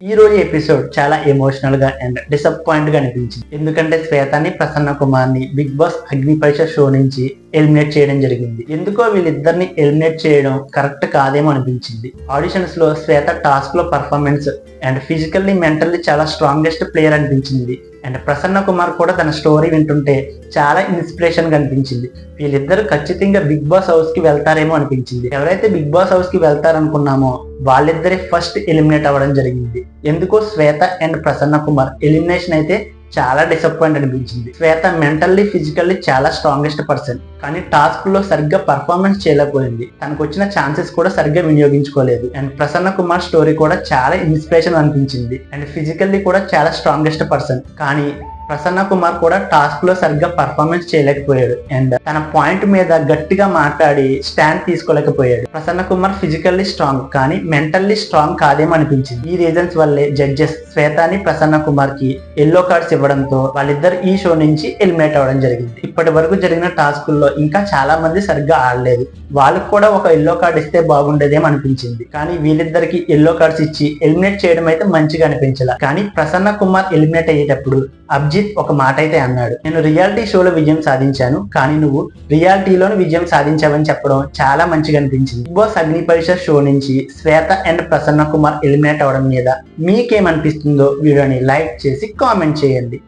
ఈ రోజు ఎపిసోడ్ చాలా ఎమోషనల్ గా అండ్ డిసప్పాయింట్ గా అనిపించింది. ఎందుకంటే శ్వేతని ప్రసన్న కుమార్ ని బిగ్ బాస్ అగ్ని పరీక్ష షో నుంచి ఎలిమినేట్ చేయడం జరిగింది. ఎందుకో వీళ్ళిద్దరిని ఎలిమినేట్ చేయడం కరెక్ట్ కాదేమో అనిపించింది. ఆడిషన్స్ లో శ్వేత టాస్క్ లో పర్ఫార్మెన్స్ అండ్ ఫిజికల్లీ మెంటల్లీ చాలా స్ట్రాంగెస్ట్ ప్లేయర్ అనిపించింది. అండ్ ప్రసన్న కుమార్ కూడా తన స్టోరీ వింటుంటే చాలా ఇన్స్పిరేషన్ గా అనిపించింది. వీళ్ళిద్దరు ఖచ్చితంగా బిగ్ బాస్ హౌస్ కి వెళ్తారేమో అనిపించింది. ఎవరైతే బిగ్ బాస్ హౌస్ కి వెళ్తారనుకున్నామో వాళ్ళిద్దరే ఫస్ట్ ఎలిమినేట్ అవ్వడం జరిగింది. ఎందుకో శ్వేత అండ్ ప్రసన్న కుమార్ ఎలిమినేషన్ అయితే చాలా డిసప్పాయింట్ అనిపించింది. శ్వేత మెంటల్లీ ఫిజికల్లీ చాలా స్ట్రాంగెస్ట్ పర్సన్, కానీ టాస్క్ లో సరిగ్గా పర్ఫార్మెన్స్ చేయలేకపోయింది. తనకు వచ్చిన ఛాన్సెస్ కూడా సరిగ్గా వినియోగించుకోలేదు. అండ్ ప్రసన్న కుమార్ స్టోరీ కూడా చాలా ఇన్స్పిరేషన్ అనిపించింది. అండ్ ఫిజికల్లీ కూడా చాలా స్ట్రాంగెస్ట్ పర్సన్, కానీ ప్రసన్న కుమార్ కూడా టాస్క్ లో సరిగ్గా పర్ఫార్మెన్స్ చేయలేకపోయాడు. అండ్ తన పాయింట్ మీద గట్టిగా మాట్లాడి స్టాండ్ తీసుకోలేకపోయాడు. ప్రసన్న కుమార్ ఫిజికల్లీ స్ట్రాంగ్, కానీ మెంటల్లీ స్ట్రాంగ్ కాదేమో అనిపించింది. ఈ రీజన్స్ వల్లే జడ్జెస్ శ్వేతాని ప్రసన్న కుమార్ కి ఎల్లో కార్డ్స్ ఇవ్వడంతో వాళ్ళిద్దరు ఈ షో నుంచి ఎలిమినేట్ అవ్వడం జరిగింది. ఇప్పటి వరకు జరిగిన టాస్కుల్లో ఇంకా చాలా మంది సరిగ్గా ఆడలేదు. వాళ్ళకు కూడా ఒక ఎల్లో కార్డ్ ఇస్తే బాగుండేదేమో అనిపించింది. కానీ వీళ్ళిద్దరికి ఎల్లో కార్డ్స్ ఇచ్చి ఎలిమినేట్ చేయడం అయితే మంచిగా అనిపించాల. కానీ ప్రసన్న కుమార్ ఎలిమినేట్ అయ్యేటప్పుడు అభిజిత్ ఒక మాట అయితే అన్నాడు, నేను రియాలిటీ షోలో విజయం సాధించాను, కానీ నువ్వు రియాలిటీలోని విజయం సాధించావని చెప్పడం చాలా మంచిగా అనిపించింది. బిగ్ బాస్ అగ్ని పరీక్ష షో నుంచి శ్వేత అండ్ ప్రసన్న కుమార్ ఎలిమినేట్ అవ్వడం మీద మీకేమనిపిస్తుందో వీడియోని లైక్ చేసి కామెంట్ చేయండి.